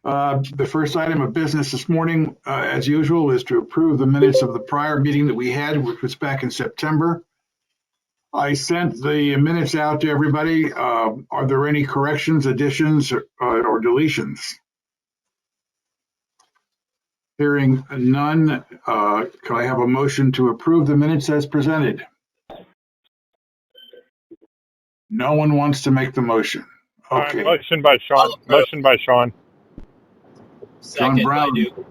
The first item of business this morning, as usual, is to approve the minutes of the prior meeting that we had, which was back in September. I sent the minutes out to everybody. Are there any corrections, additions, or deletions? Hearing none, can I have a motion to approve the minutes as presented? No one wants to make the motion. Okay. Motion by Sean. Motion by Sean. John Brown. By Duke.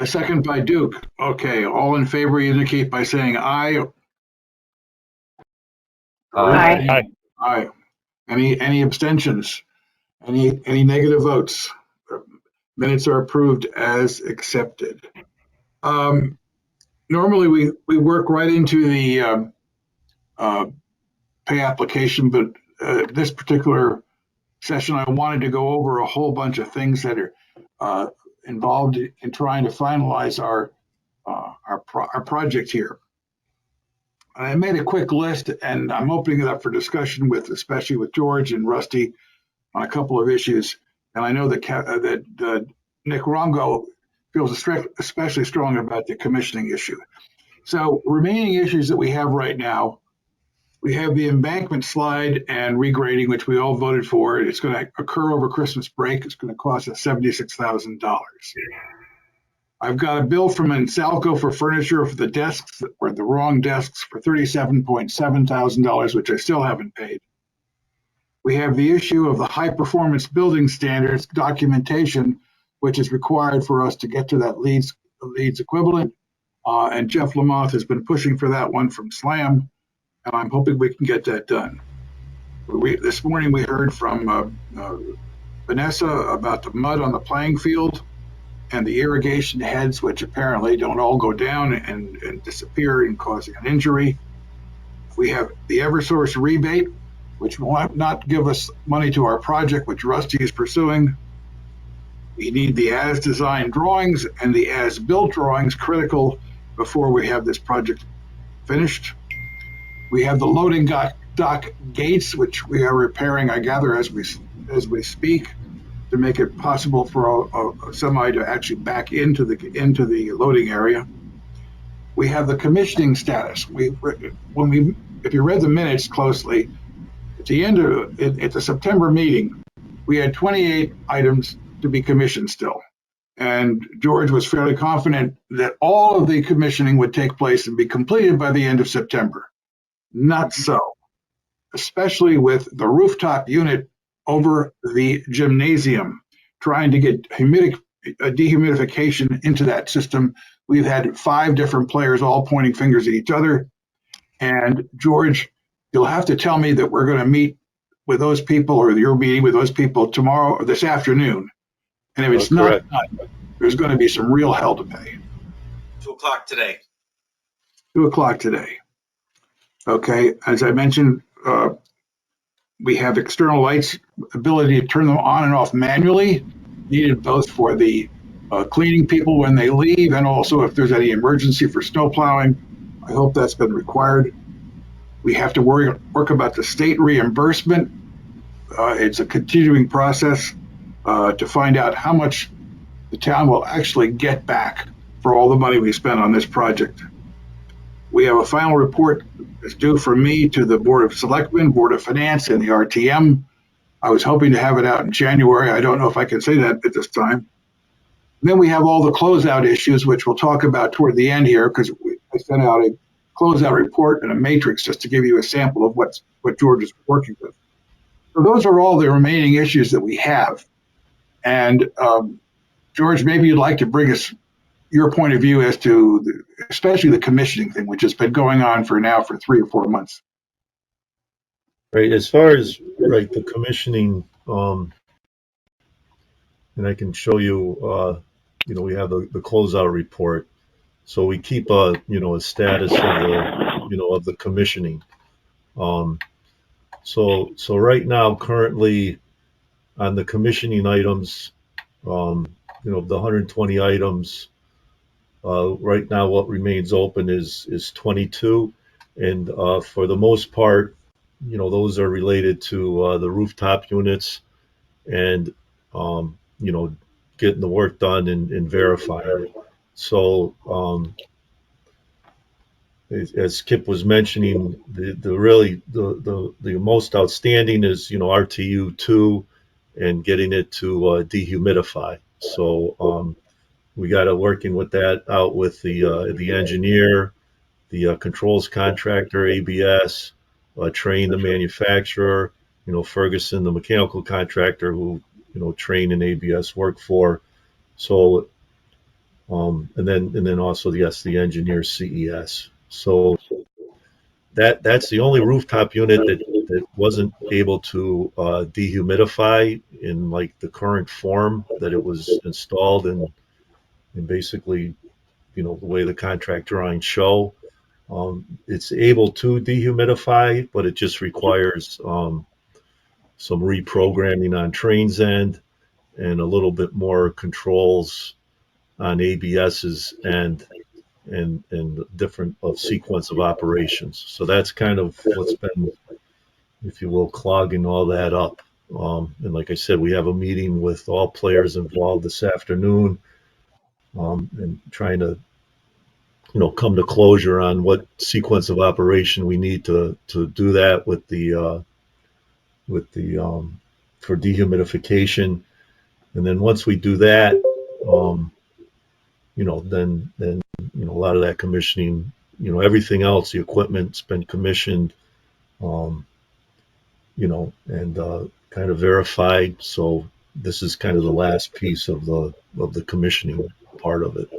A second by Duke. Okay. All in favor indicate by saying aye. Aye. Aye. Any abstentions? Any negative votes? Minutes are approved as accepted. Normally we work right into the pay application, but this particular session I wanted to go over a whole bunch of things that are involved in trying to finalize our project here. I made a quick list, and I'm opening it up for discussion especially with George and Rusty on a couple of issues. And I know that Nick Rongo feels especially strong about the commissioning issue. So remaining issues that we have right now, we have the embankment slide and regrading, which we all voted for. It's going to occur over Christmas break. It's going to cost us $76,000. I've got a bill from Insalco for furniture for the desks, or the wrong desks, for $37,700, which I still haven't paid. We have the issue of the high performance building standards documentation, which is required for us to get to that LEEDs equivalent. And Jeff Lamothe has been pushing for that one from SLAM, and I'm hoping we can get that done. This morning we heard from Vanessa about the mud on the playing field and the irrigation heads, which apparently don't all go down and disappear and causing an injury. We have the Eversource rebate, which will not give us money to our project, which Rusty is pursuing. We need the as-designed drawings and the as-built drawings, critical before we have this project finished. We have the loading dock gates, which we are repairing, I gather, as we speak, to make it possible for a semi to actually back into the loading area. We have the commissioning status. If you read the minutes closely, at the September meeting, we had 28 items to be commissioned still. And George was fairly confident that all of the commissioning would take place and be completed by the end of September. Not so, especially with the rooftop unit over the gymnasium, trying to get dehumidification into that system. We've had 5 different players all pointing fingers at each other. And George, you'll have to tell me that we're going to meet with those people, or you're meeting with those people tomorrow or this afternoon. And if it's not done, there's going to be some real hell to pay. 2 o'clock today. 2 o'clock today. Okay, as I mentioned, we have external lights, ability to turn them on and off manually, needed both for the cleaning people when they leave, and also if there's any emergency for snow plowing. I hope that's been required. We have to work about the state reimbursement. It's a continuing process to find out how much the town will actually get back for all the money we spent on this project. We have a final report that's due from me to the Board of Selectmen, Board of Finance, and the RTM. I was hoping to have it out in January. I don't know if I can say that at this time. Then we have all the closeout issues, which we'll talk about toward the end here, because I sent out a closeout report and a matrix just to give you a sample of what George is working with. So those are all the remaining issues that we have. And George, maybe you'd like to bring us your point of view as to especially the commissioning thing, which has been going on for 3 or 4 months. Right. As far as the commissioning, and I can show you, we have the closeout report, so we keep a status of the commissioning. So right now, currently, on the commissioning items, the 120 items. Right now, what remains open is 22, and for the most part, those are related to the rooftop units and getting the work done and verifying it. So, as Kip was mentioning, the most outstanding is, RTU2 and getting it to dehumidify. So, we got to working with that out with the engineer, the controls contractor, ABS, train the manufacturer, Ferguson, the mechanical contractor who, train and ABS work for. So, and then also, yes, the engineer CES. So that's the only rooftop unit that wasn't able to dehumidify in like the current form that it was installed and basically, the way the contract drawings show. It's able to dehumidify, but it just requires some reprogramming on train's end and a little bit more controls on ABS's end and different sequence of operations. So that's kind of what's been, if you will, clogging all that up. And like I said, we have a meeting with all players involved this afternoon, and trying to come to closure on what sequence of operation we need to do that with the for dehumidification. And then once we do that, then a lot of that commissioning, everything else, the equipment's been commissioned, um, and kind of verified. So this is kind of the last piece of the commissioning part of it.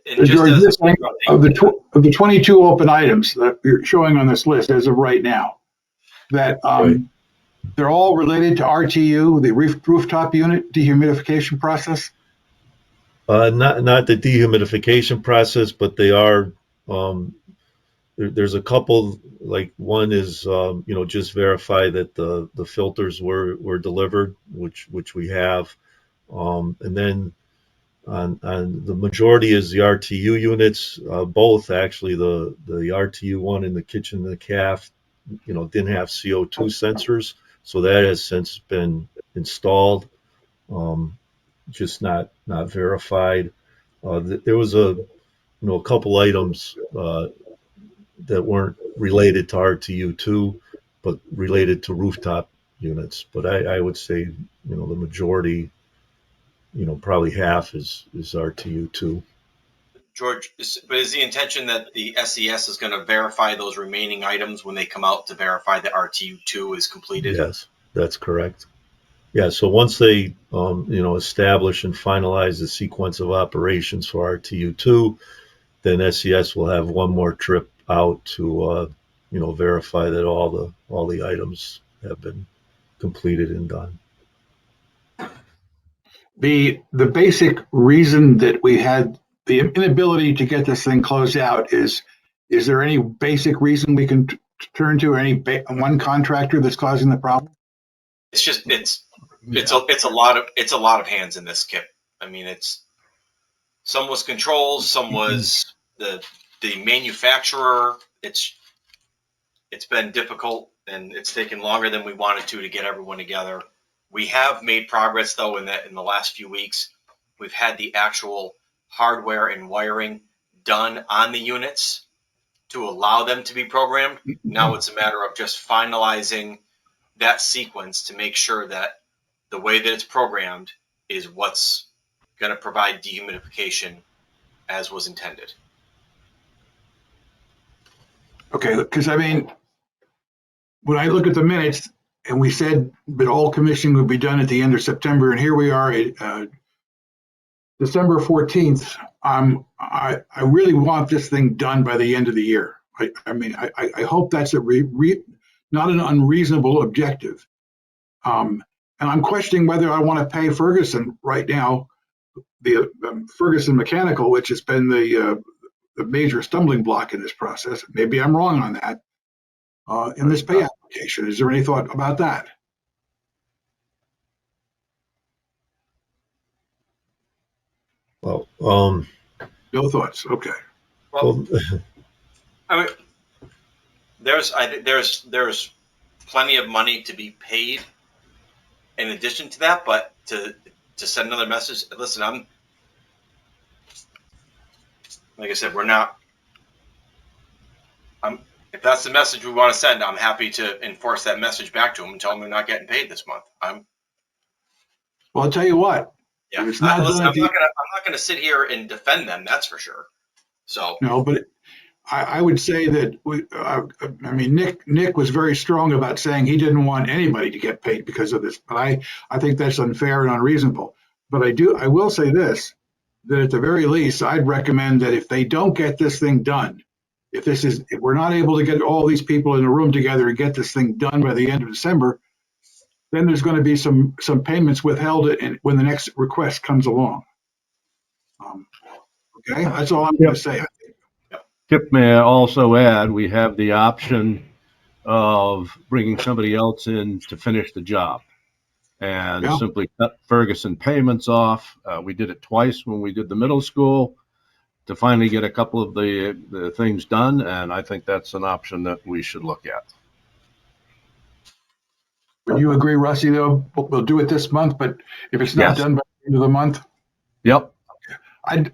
And just George, as this thing, of the 22 open items that you're showing on this list as of right now, that Right. they're all related to RTU, the rooftop unit dehumidification process. Not the dehumidification process, but they are. Um, there's a couple. Like one is, just verify that the filters were delivered, which we have, and then on the majority is the RTU units. Both actually, the RTU one in the kitchen and the caf, didn't have CO2 sensors, so that has since been installed. Um, just not verified. There was a couple items that weren't related to RTU2, but related to rooftop units. But I would say, the majority, probably half is RTU2. George, but is the intention that the SES is going to verify those remaining items when they come out to verify that RTU2 is completed? Yes, that's correct. Yeah, so once they, establish and finalize the sequence of operations for RTU2, then SES will have one more trip out to, verify that all the items have been completed and done. The basic reason that we had the inability to get this thing closed out is there any basic reason we can turn to, any one contractor that's causing the problem? It's just it's a lot of hands in this, Kip. I mean, some was controls, some was the manufacturer. It's been difficult and it's taken longer than we wanted to get everyone together. We have made progress though in the last few weeks. We've had the actual hardware and wiring done on the units to allow them to be programmed. Now it's a matter of just finalizing that sequence to make sure that the way that it's programmed is what's going to provide dehumidification as was intended. Okay, because I mean, when I look at the minutes and we said that all commissioning would be done at the end of September, and here we are at December 14th. I really want this thing done by the end of the year. I hope that's not an unreasonable objective. And I'm questioning whether I want to pay Ferguson right now, the Ferguson Mechanical, which has been the major stumbling block in this process. Maybe I'm wrong on that. In this pay application, is there any thought about that? Well, No thoughts. Okay. Well, I mean, there's plenty of money to be paid in addition to that, but to send another message. Listen, like I said, if that's the message we want to send, I'm happy to enforce that message back to them and tell them they're not getting paid this month. Well, I'll tell you what. Yeah, If it's not listen, done I'm not gonna sit here and defend them. That's for sure. So no, but I would say that I mean Nick was very strong about saying he didn't want anybody to get paid because of this, but I think that's unfair and unreasonable. But I will say this, that at the very least I'd recommend that if they don't get this thing done, if we're not able to get all these people in a room together and get this thing done by the end of December, then there's going to be some payments withheld when the next request comes along. Okay, that's all I'm going to say. Kip, may I also add, we have the option of bringing somebody else in to finish the job and simply cut Ferguson payments off. We did it twice when we did the middle school to finally get a couple of the things done, and I think that's an option that we should look at. Would you agree, Rusty, though? We'll do it this month, but if it's not done by the end of the month? Yep.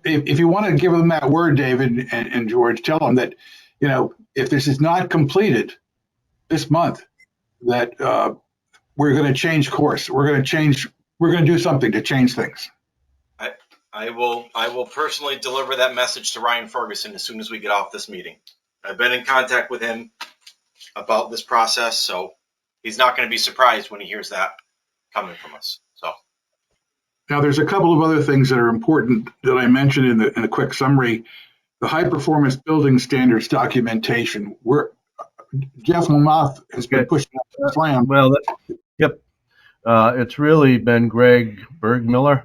If you want to give them that word, David and George, tell them that, if this is not completed this month, that we're going to change course. We're going to do something to change things. I will personally deliver that message to Ryan Ferguson as soon as we get off this meeting. I've been in contact with him about this process, so he's not going to be surprised when he hears that coming from us. So now there's a couple of other things that are important that I mentioned in a quick summary. The high performance building standards documentation. Jeff Lamoth has been pushing that slam. Well, it's really been Greg Bergmiller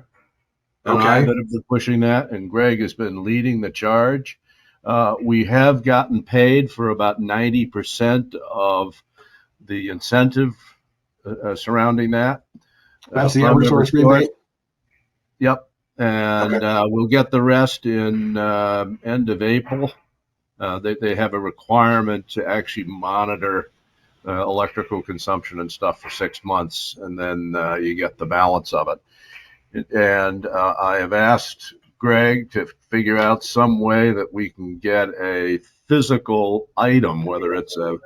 and I that have been pushing that, and Greg has been leading the charge. We have gotten paid for about 90% of the incentive surrounding that. That's the Eversource rebate? Yep. And we'll get the rest in end of April. They have a requirement to actually monitor electrical consumption and stuff for 6 months, and then you get the balance of it. And I have asked Greg to figure out some way that we can get a physical item, whether it's a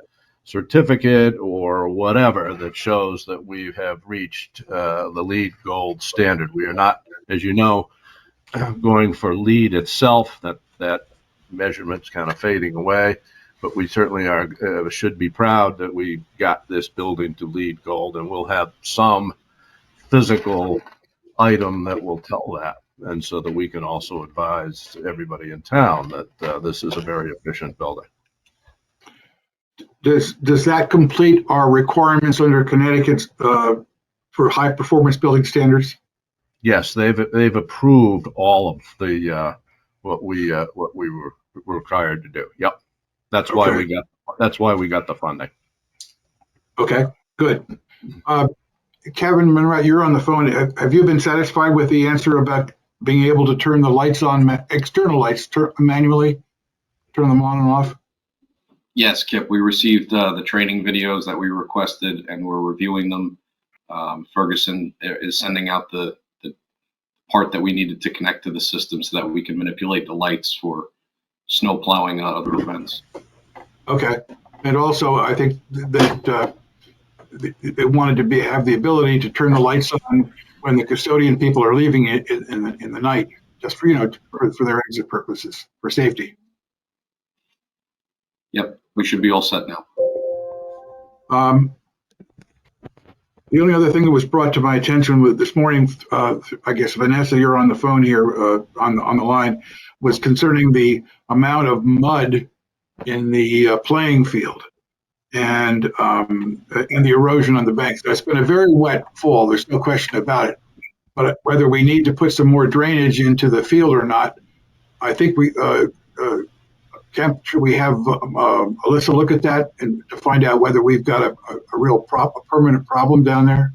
certificate or whatever, that shows that we have reached the LEED Gold standard. We are not, as you know, going for LEED itself. That measurement's kind of fading away, but we certainly should be proud that we got this building to LEED Gold, and we'll have some physical item that will tell that, and so that we can also advise everybody in town that this is a very efficient building. Does that complete our requirements under Connecticut's for high performance building standards? Yes, they've approved all of the what we were required to do. Yep, that's why we got the funding. Okay, good. Kevin Monroe, you're on the phone. Have you been satisfied with the answer about being able to turn the lights on, external lights, manually, turn them on and off? Yes, Kip, we received the training videos that we requested, and we're reviewing them. Ferguson is sending out the part that we needed to connect to the system so that we can manipulate the lights for snow plowing and other events. Okay. And also, I think that they wanted to have the ability to turn the lights on when the custodian people are leaving it in the night, just for for their exit purposes, for safety. Yep, we should be all set now. The only other thing that was brought to my attention this morning, I guess Vanessa, you're on the phone here on the line, was concerning the amount of mud in the playing field and the erosion on the banks. It's been a very wet fall. There's no question about it. But whether we need to put some more drainage into the field or not, I think should we have Alyssa look at that and to find out whether we've got a real permanent problem down there?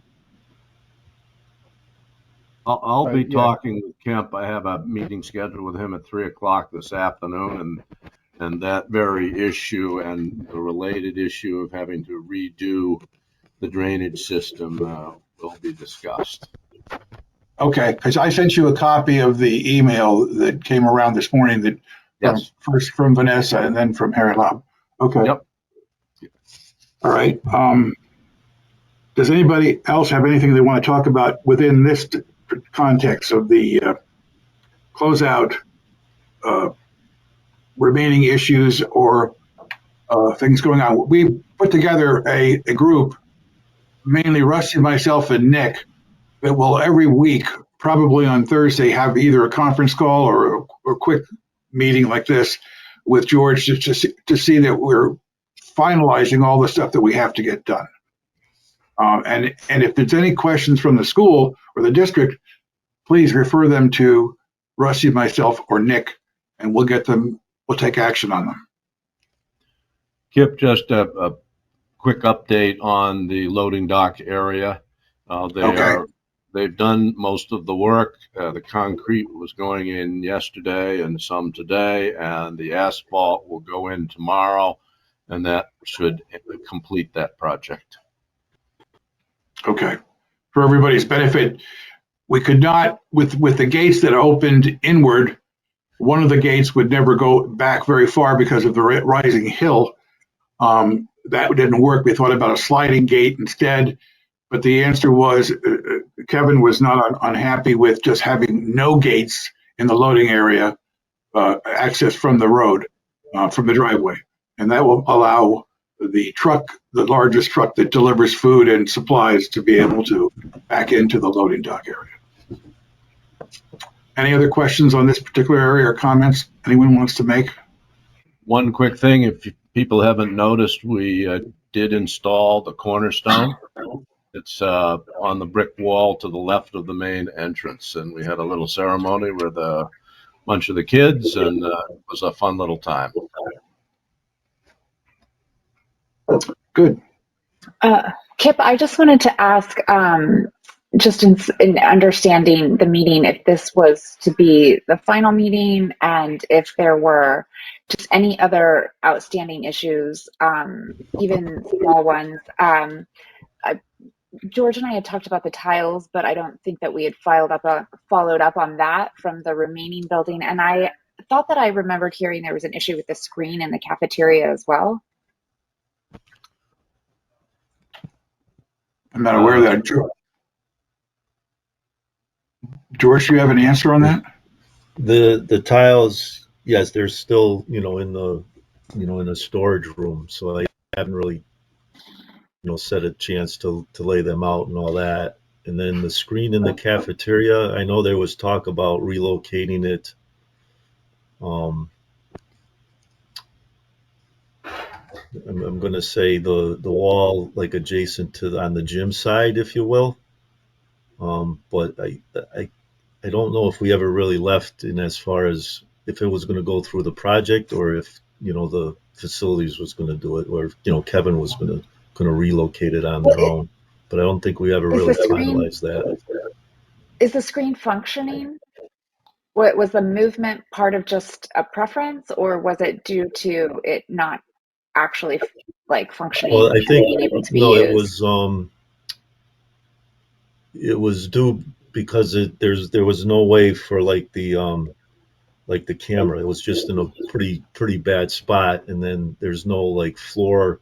I'll be talking with Kemp. I have a meeting scheduled with him at 3:00 this afternoon, and that very issue and the related issue of having to redo the drainage system will be discussed. Okay, because I sent you a copy of the email that came around this morning that Yes. first from Vanessa and then from Harry Lobb. Okay. Yep. All right. Does anybody else have anything they want to talk about within this context of the closeout, remaining issues, or things going on? We put together a group, mainly Rusty, myself, and Nick, that will every week, probably on Thursday, have either a conference call or a quick meeting like this with George to see that we're finalizing all the stuff that we have to get done. And if there's any questions from the school or the district, please refer them to Rusty, myself, or Nick, and we'll take action on them. Kip, just a quick update on the loading dock area. They've done most of the work. The concrete was going in yesterday and some today, and the asphalt will go in tomorrow, and that should complete that project. Okay. For everybody's benefit, we could not, with the gates that opened inward, one of the gates would never go back very far because of the rising hill. That didn't work. We thought about a sliding gate instead, but the answer was Kevin was not unhappy with just having no gates in the loading area, access from the road, from the driveway. And that will allow the largest truck that delivers food and supplies, to be able to back into the loading dock area. Any other questions on this particular area or comments anyone wants to make? One quick thing, if people haven't noticed, we did install the cornerstone. It's on the brick wall to the left of the main entrance, and we had a little ceremony with a bunch of the kids, and it was a fun little time. Good. Kip, I just wanted to ask, just in understanding the meeting, if this was to be the final meeting and if there were just any other outstanding issues, even small ones. George and I had talked about the tiles, but I don't think that we had followed up on that from the remaining building. And I thought that I remembered hearing there was an issue with the screen in the cafeteria as well. I'm not aware of that. George, do you have an answer on that? The tiles, yes, they're still, in the storage room. So I haven't really, set a chance to lay them out and all that. And then the screen in the cafeteria, I know there was talk about relocating it. I'm going to say the wall, like adjacent to on the gym side, if you will. But I don't know if we ever really left in as far as if it was going to go through the project or if the facilities was going to do it, or Kevin was going to relocate it on their own. But I don't think we ever really finalized that. Is the screen functioning? What was the movement part of just a preference, or was it due to it not actually functioning? Well, I think being able to be used? used? It was due because there was no way for the camera. It was just in a pretty bad spot, and then there's no floor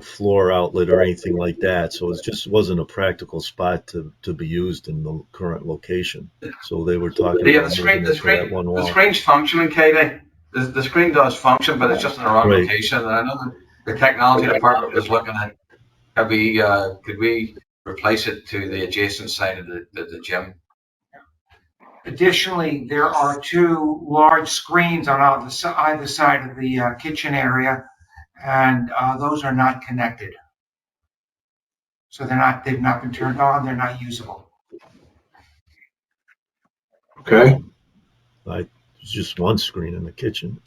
floor outlet or anything like that. So it just wasn't a practical spot to be used in the current location. So they were talking about that one wall. The screen's functioning, Katie. The screen does function, but it's just in the wrong location. And I know the technology department was looking at could we replace it to the adjacent side of the gym. Additionally, there are two large screens on either side of the kitchen area, and those are not connected. So they've not been turned on, they're not usable. Okay. There's just one screen in the kitchen.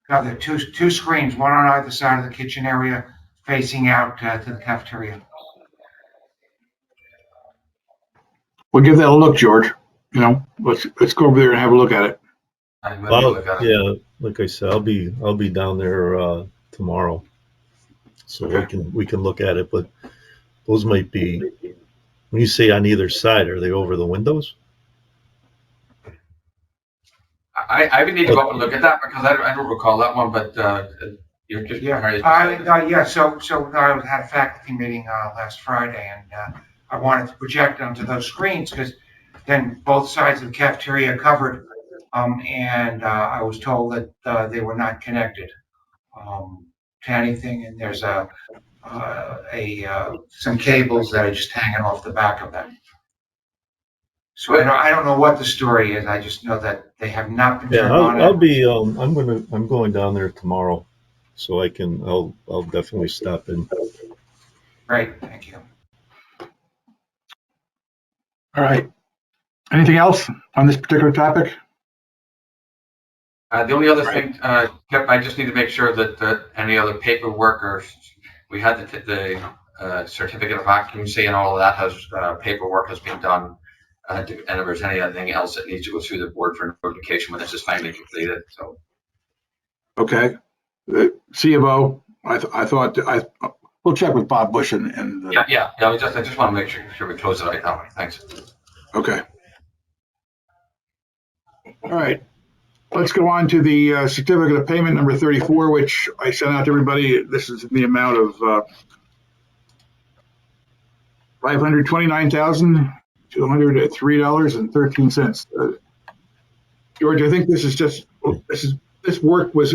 No, there are two screens, one on either side of the kitchen area facing out to the cafeteria. We'll give that a look, George. Let's go over there and have a look at it. Yeah, like I said, I'll be down there tomorrow, so we can look at it. But those might be, when you say on either side, are they over the windows? I would need to go up and look at that because I don't recall that one, but you're just Yeah, so I had a faculty meeting last Friday, and I wanted to project onto those screens because then both sides of the cafeteria covered, and I was told that they were not connected to anything, and there's some cables that are just hanging off the back of them. So I don't know what the story is. I just know that they have not been Yeah, turned on. I'll be, I'm going down there tomorrow, so I'll definitely stop in. Great, thank you. All right. Anything else on this particular topic? The only other thing, Kip, I just need to make sure that any other paperwork or we had the certificate of occupancy and all of that has paperwork has been done. And if there's anything else that needs to go through the board for notification when this is finally completed. So, Okay. C of O. I thought we'll check with Bob Bush and yeah. I just want to make sure we close it right now. Thanks. Okay. All right. Let's go on to the certificate of payment number 34, which I sent out to everybody. This is in the amount of $529,203.13. George, I think this is this work was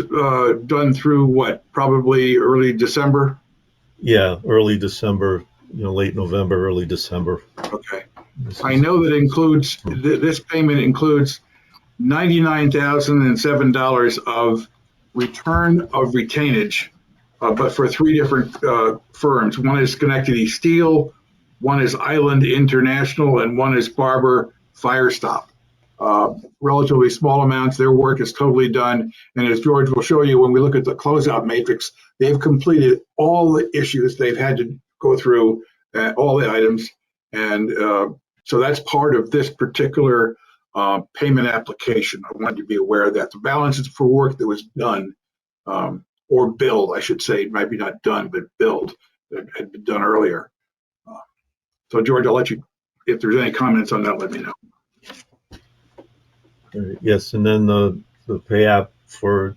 done through what? Probably early December. Yeah, early December, late November, early December. Okay. I know that includes this payment includes $99,007 of return of retainage, but for three different firms. One is Schenectady Steel, one is Island International, and one is Barber Firestop. Relatively small amounts. Their work is totally done. And as George will show you, when we look at the closeout matrix, they've completed all the issues they've had to go through, all the items. And so that's part of this particular payment application. I wanted you to be aware of that. The balance is for work that was done, or billed, I should say. It might be not done, but billed, that had been done earlier. So George, I'll let you, if there's any comments on that, let me know. Yes, and then the pay app through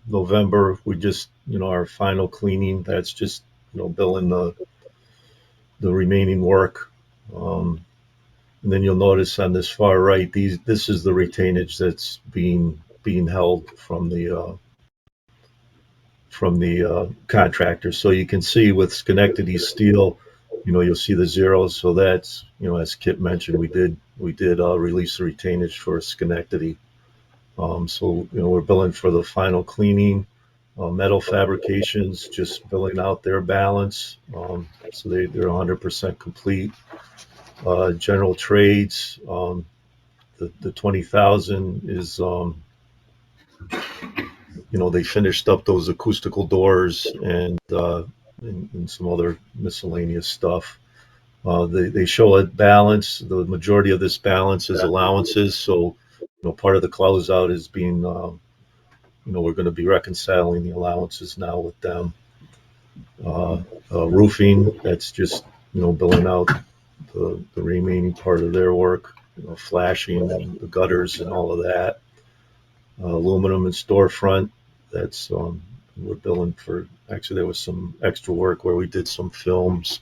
November, we just, our final cleaning, that's just, billing the remaining work. And then you'll notice on this far right, this is the retainage that's being held from the contractor. So you can see with Schenectady Steel, you'll see the zeros. So that's, as Kip mentioned, we did release the retainage for Schenectady. So, we're billing for the final cleaning. Metal Fabrications, just billing out their balance. So they're 100% complete. General Trades, the 20,000 is, they finished up those acoustical doors and some other miscellaneous stuff. They show a balance. The majority of this balance is allowances. So, part of the closeout is being, we're going to be reconciling the allowances now with them. Roofing, that's just, billing out the remaining part of their work, flashing and the gutters and all of that. Aluminum and storefront, that's, we're billing for, actually there was some extra work where we did some films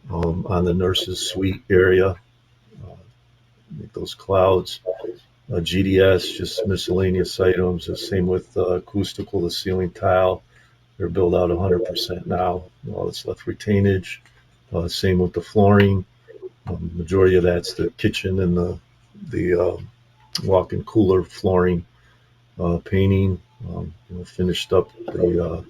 on the nurses suite area, those clouds. GDS, just miscellaneous items. The same with acoustical, the ceiling tile. They're billed out 100% now. All that's left retainage. Same with the flooring. Majority of that's the kitchen and the walk-in cooler flooring. Painting. Finished up the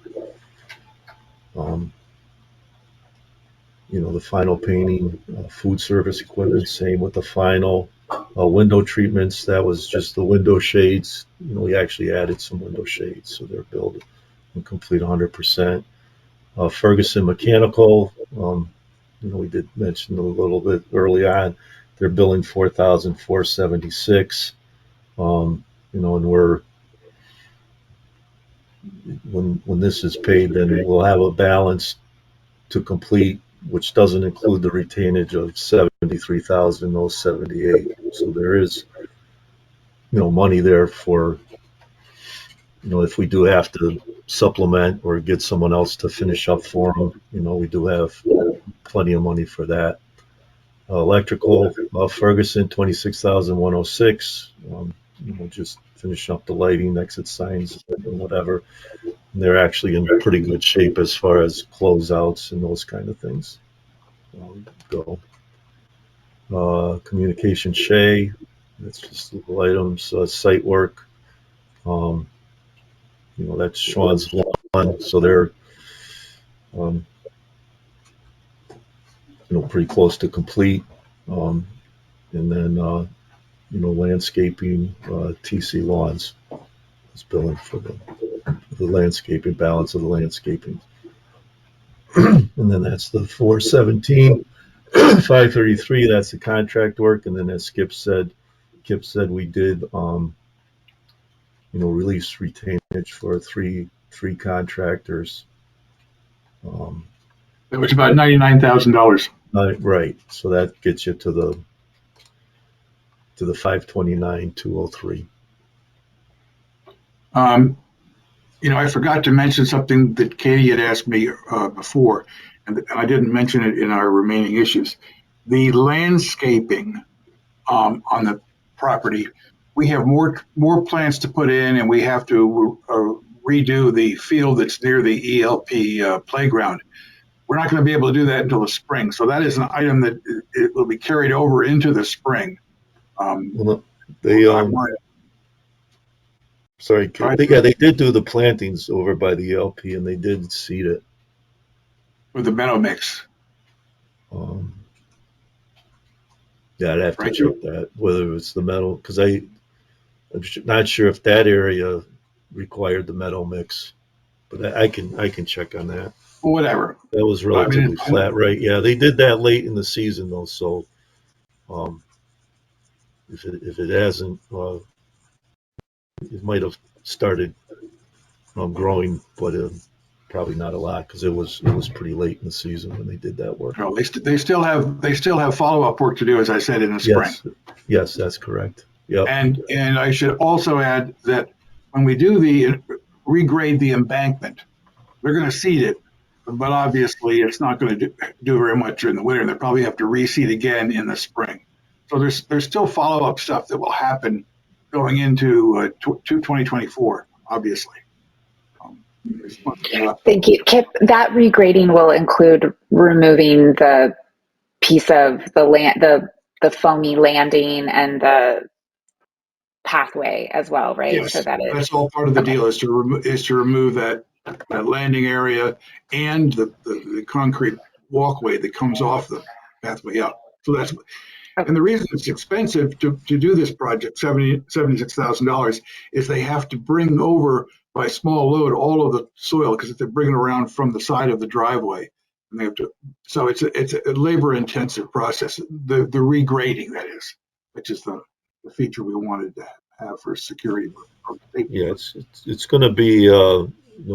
the final painting. Food service equipment. Same with the final. Window treatments, that was just the window shades. We actually added some window shades, so they're billed and complete 100%. Ferguson Mechanical, we did mention a little bit early on, they're billing $4,476. And we're, when this is paid, then we'll have a balance to complete which doesn't include the retainage of 73,078. So there is, money there for, if we do have to supplement or get someone else to finish up for them, we do have plenty of money for that. Electrical, Ferguson, 26,106. Just finish up the lighting, exit signs, and whatever. And they're actually in pretty good shape as far as closeouts and those kind of things go. Communication Shea, that's just little items. Site work, that's Sean's lawn, so they're pretty close to complete. And then landscaping, TC Lawns is billing for the landscaping, balance of the landscaping. And then that's the 417, 533, that's the contract work. And then as Kip said we did release retainage for three contractors. It was about $99,000. Right. So that gets you to the 529,203. I forgot to mention something that Katie had asked me before, and I didn't mention it in our remaining issues. The landscaping on the property, we have more plants to put in, and we have to redo the field that's near the ELP playground. We're not going to be able to do that until the spring. So that is an item that it will be carried over into the spring. Sorry, they did do the plantings over by the LP, and they did seed it with the meadow mix. Yeah, I'd have to check that, whether it's the meadow, because I'm not sure if that area required the meadow mix, but I can check on that. Whatever. That was relatively flat, right? Yeah, they did that late in the season though, so if it hasn't, it might have started growing, but probably not a lot because it was pretty late in the season when they did that work. No, they still have follow-up work to do, as I said, in the spring. Yes, that's correct. Yep. And I should also add that when we do the regrade the embankment, they're going to seed it, but obviously it's not going to do very much during the winter. They'll probably have to reseed again in the spring. So there's still follow-up stuff that will happen going into 2024, obviously. Thank you, Kip. That regrading will include removing the piece of the land, the foamy landing, and the pathway as well, right? Yes, so that's all part of the deal. Is to remove that landing area and the concrete walkway that comes off the pathway up. So that's. And the reason it's expensive to do this project, $76,000, is they have to bring over by small load all of the soil because they're bringing around from the side of the driveway, and they have to. So it's a labor-intensive process. The regrading, that is, which is the feature we wanted to have for security. Yeah, it's going to be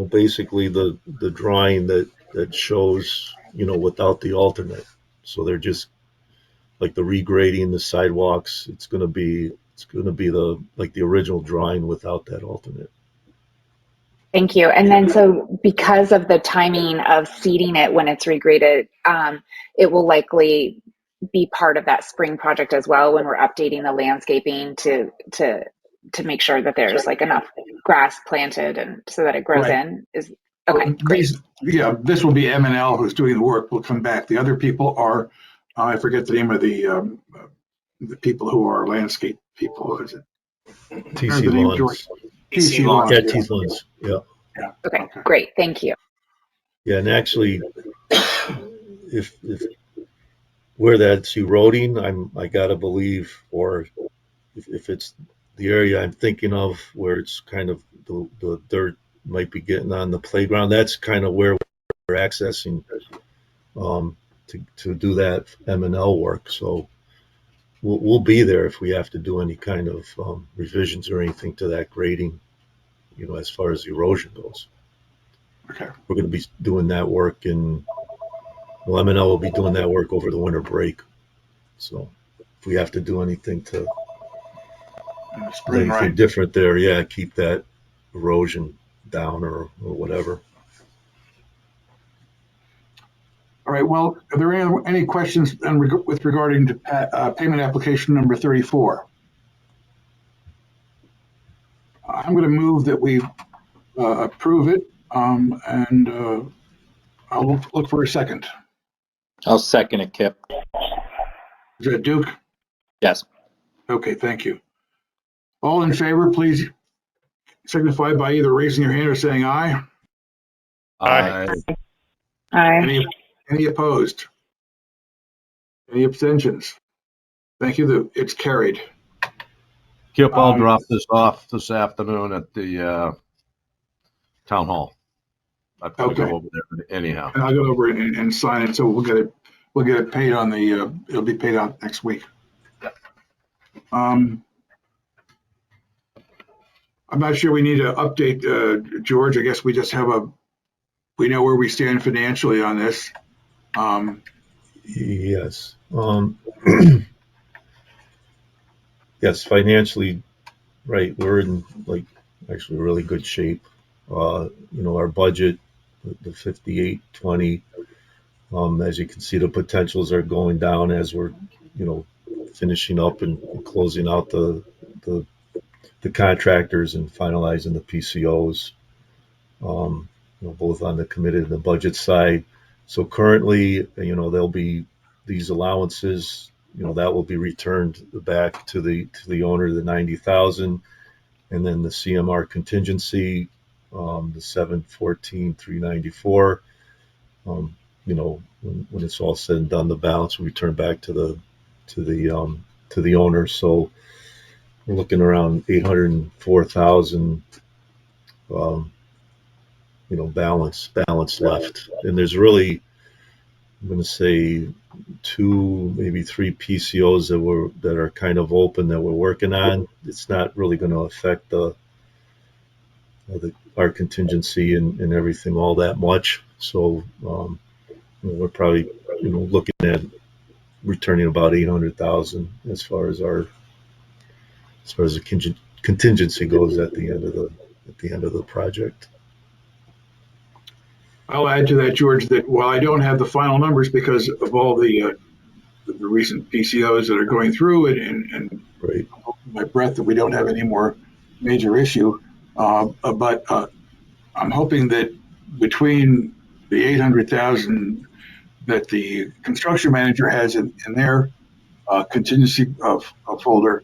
basically the drawing that shows without the alternate. So they're just like the regrading the sidewalks. It's going to be the original drawing without that alternate. Thank you. And then so because of the timing of seeding it when it's regraded, it will likely be part of that spring project as well when we're updating the landscaping to make sure that there's like enough grass planted and so that it grows in. Is okay. Great. This will be M&L who's doing the work. Will come back. The other people are. I forget the name of the people who are landscape people. Is it TC Lawns? TC Lawns. Yeah, TC Lawns. Yeah. Okay, great. Thank you. Yeah, and actually, if where that's eroding, I gotta believe, or if it's the area I'm thinking of where it's kind of the dirt might be getting on the playground, that's kind of where we're accessing to do that M&L work. So we'll be there if we have to do any kind of revisions or anything to that grading, as far as erosion goes. Okay. We're going to be doing that work in Well, M&L will be doing that work over the winter break. So if we have to do anything to Spring, anything right? different there, yeah, keep that erosion down or whatever. All right. Well, are there any questions with regarding to payment application number 34? I'm going to move that we approve it, and I'll look for a second. I'll second it, Kip. Is that Duke? Yes. Okay, thank you. All in favor, please signify by either raising your hand or saying aye. Aye. Aye. Any opposed? Any abstentions? Thank you. It's carried. Kip, I'll drop this off this afternoon at the town hall. I've got to Okay. go over there anyhow. And I'll go over and sign it, so we'll get it paid on the. It'll be paid out next week. I'm not sure we need to update George. I guess we just we know where we stand financially on this. Yes. Yes, financially, right, we're in actually really good shape. Our budget, the 5820, as you can see, the potentials are going down as we're, finishing up and closing out the contractors and finalizing the PCOs, both on the committed and the budget side. So currently, there'll be these allowances, that will be returned back to the owner, the 90,000, and then the CMR contingency, the 714,394. When it's all said and done, the balance will return back to the owner. So we're looking around 804,000, balance left. And there's really, I'm going to say, 2, maybe 3 PCOs that are kind of open that we're working on. It's not really going to affect our contingency and everything all that much. So we're probably looking at returning about 800,000 as far as the contingency goes at the end of the project. I'll add to that, George, that while I don't have the final numbers because of all the recent PCOs that are going through it, and right. I'm holding my breath that we don't have any more major issue, but I'm hoping that between the 800,000 that the construction manager has in their contingency folder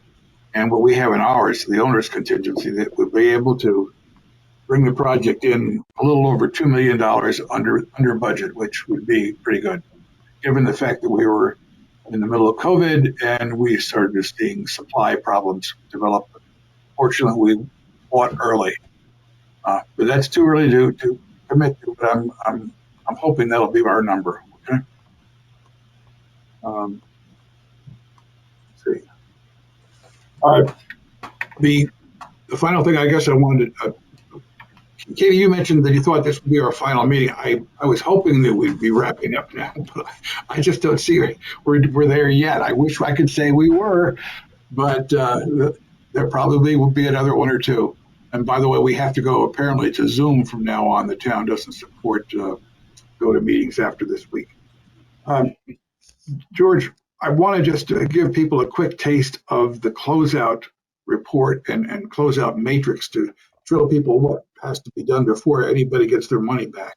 and what we have in ours, the owner's contingency, that we'll be able to bring the project in a little over $2 million under budget, which would be pretty good, given the fact that we were in the middle of COVID and we started seeing supply problems develop. Fortunately, we bought early, but that's too early to commit to. But I'm hoping that'll be our number. Okay. Let's see. All right. The final thing I guess I wanted to. Katie, you mentioned that you thought this would be our final meeting. I was hoping that we'd be wrapping up now, but I just don't see we're there yet. I wish I could say we were, but there probably will be another one or two. And by the way, we have to go apparently to Zoom from now on. The town doesn't support go to meetings after this week. George, I want to just give people a quick taste of the closeout report and closeout matrix to show people what has to be done before anybody gets their money back.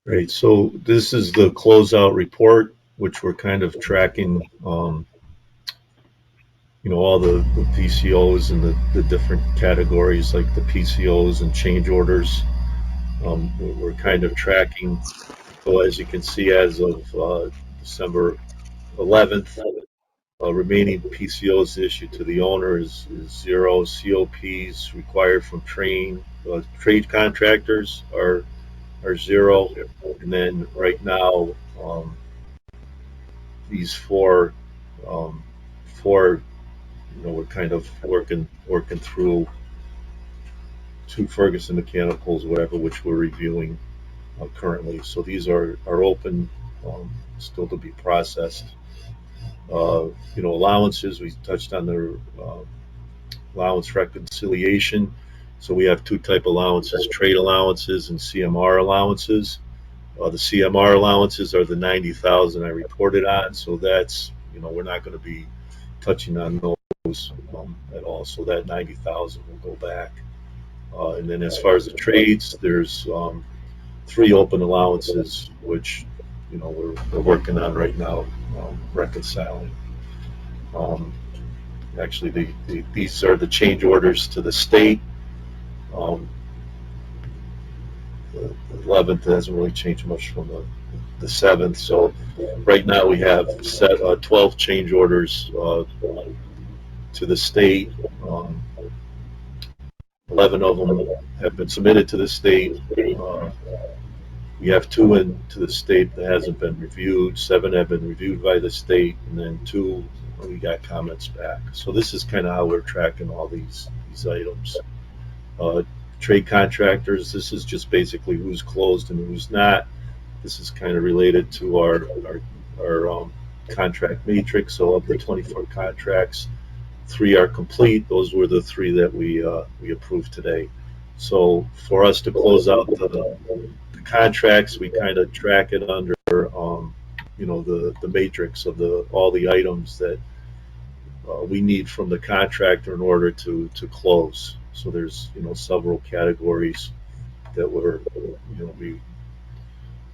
Right. So this is the closeout report, which we're kind of tracking, all the PCOs and the different categories, like the PCOs and change orders. We're kind of tracking. So as you can see, as of December 11th, remaining PCOs issued to the owner is 0. COPs required from trade contractors are 0. And then right now, these four, we're kind of working through 2 Ferguson Mechanicals, whatever, which we're reviewing currently. So these are open, still to be processed. Allowances, we touched on the allowance reconciliation. So we have two type allowances, trade allowances and CMR allowances. The CMR allowances are the 90,000 I reported on. So that's, we're not going to be touching on those at all. So that 90,000 will go back. And then as far as the trades, there's 3 open allowances, which, we're working on right now, reconciling. Actually, these are the change orders to the state. The 11th hasn't really changed much from the 7th. So right now we have 12 change orders to the state. 11 of them have been submitted to the state. We have 2 into the state that hasn't been reviewed. 7 have been reviewed by the state, and then 2 we got comments back. So this is kind of how we're tracking all these items. Trade contractors, this is just basically who's closed and who's not. This is kind of related to our contract matrix. So of the 24 contracts, 3 are complete. Those were the 3 that we approved today. So for us to close out the contracts, we kind of track it under the matrix of all the items that we need from the contractor in order to close. So there's several categories that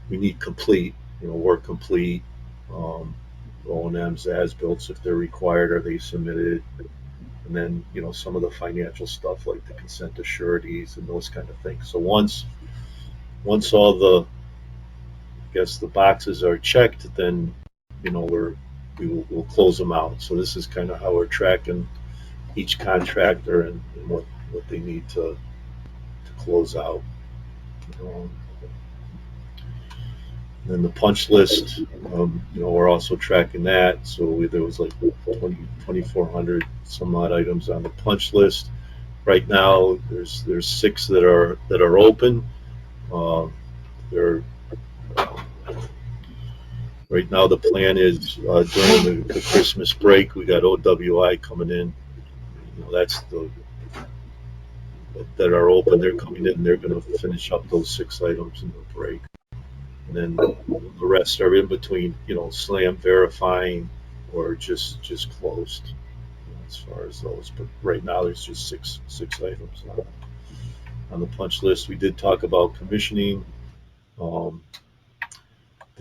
we need complete, work complete, O&Ms, as-built if they're required, are they submitted, and then some of the financial stuff like the consent to sureties and those kind of things. So once all the boxes are checked, then we'll close them out. So this is kind of how we're tracking each contractor and what they need to close out. Then the punch list, we're also tracking that. So there was like 2,400 some odd items on the punch list. Right now, there's 6 that are open. Right now, the plan is during the Christmas break, we got OWI coming in. That's that are open. They're coming in. And they're going to finish up those 6 items in the break. And then the rest are in between, slam verifying or just closed as far as those. But right now there's just six items on the punch list. We did talk about commissioning, the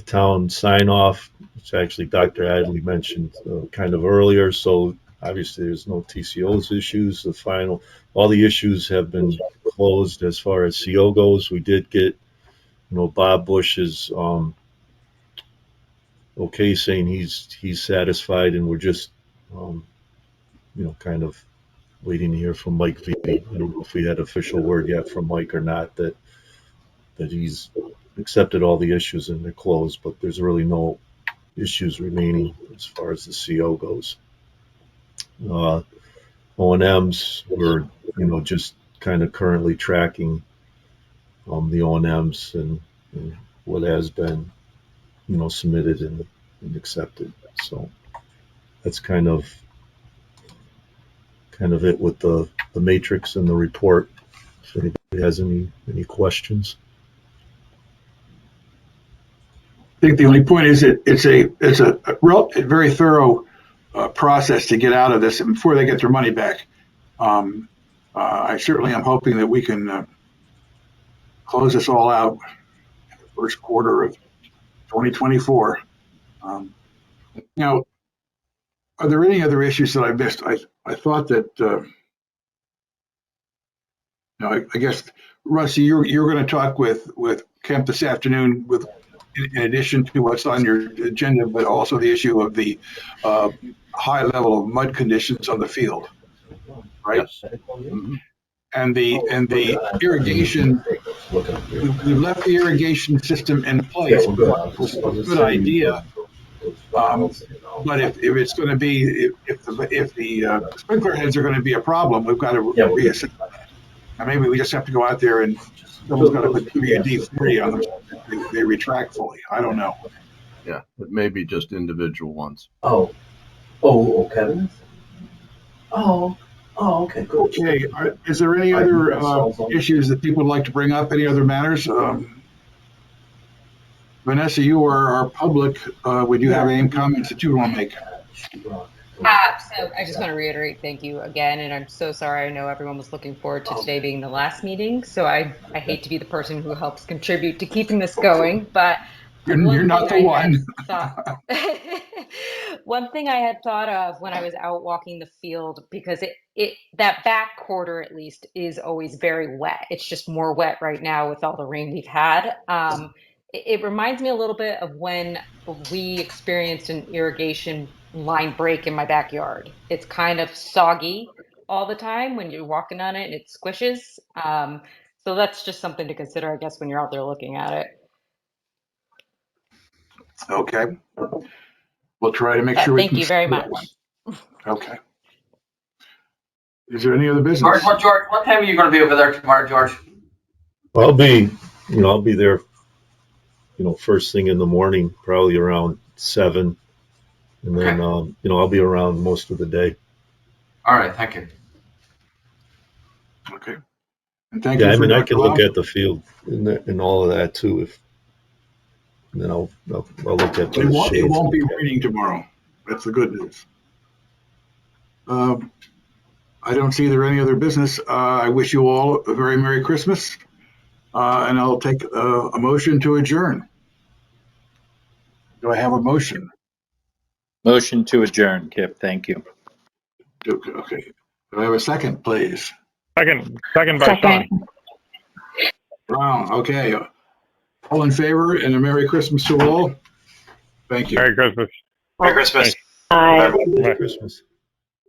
town sign off, which actually Dr. Adley mentioned kind of earlier. So obviously there's no TCOs issues. All the issues have been closed as far as CO goes. We did get Bob Bush is okay, saying he's satisfied, and we're just kind of waiting to hear from Mike V. I don't know if we had official word yet from Mike or not that he's accepted all the issues and they're closed, but there's really no issues remaining as far as the CO goes. O&Ms, we're just kind of currently tracking the O&Ms and what has been submitted and accepted. So that's kind of it with the matrix and the report. If anybody has any questions. I think the only point is it's a very thorough process to get out of this before they get their money back. I certainly am hoping that we can close this all out in the first quarter of 2024. Now, are there any other issues that I missed? I thought that, I guess, Rusty, you're going to talk with Kemp this afternoon in addition to what's on your agenda, but also the issue of the high level of mud conditions on the field, right? Yes. Mm-hmm. And the irrigation, we left the irrigation system in place. It was a good idea. But if it's going to be, if the sprinkler heads are going to be a problem, we've got to reassess. And maybe we just have to go out there and someone's got to put WD-40 on them. they retract fully. I don't know. Yeah, it may be just individual ones. Oh, Kevin? Oh, okay, good. Okay, is there any other issues that people would like to bring up? Any other matters? Vanessa, you are our public. Would you have any comments that you want to make? So I just want to reiterate, thank you again, and I'm so sorry. I know everyone was looking forward to today being the last meeting, so I hate to be the person who helps contribute to keeping this going, but You're not the one. One thing I had thought of when I was out walking the field, because it that back quarter at least is always very wet. It's just more wet right now with all the rain we've had. It reminds me a little bit of when we experienced an irrigation line break in my backyard. It's kind of soggy all the time when you're walking on it and it squishes. So that's just something to consider, I guess, when you're out there looking at it. Okay. We'll try to make sure we Thank can. you very much. Okay. Is there any other business? George, what time are you going to be over there tomorrow, George? I'll be there, first thing in the morning, probably around 7. And then, I'll be around most of the day. All right, thank you. Okay. And thank you. Yeah, I for mean, I Dr. can look Lau. at the field and all of that too. And then I'll look at It the won't, shades. it won't be raining tomorrow. That's the good news. I don't see there any other business. I wish you all a very Merry Christmas. And I'll take a motion to adjourn. Do I have a motion? Motion to adjourn, Kip. Thank you. Okay. Do I have a second, please? Second by Sean. Brown. Okay. All in favor and a Merry Christmas to all. Thank you. Merry Christmas. Merry Christmas. Bye. Merry Christmas.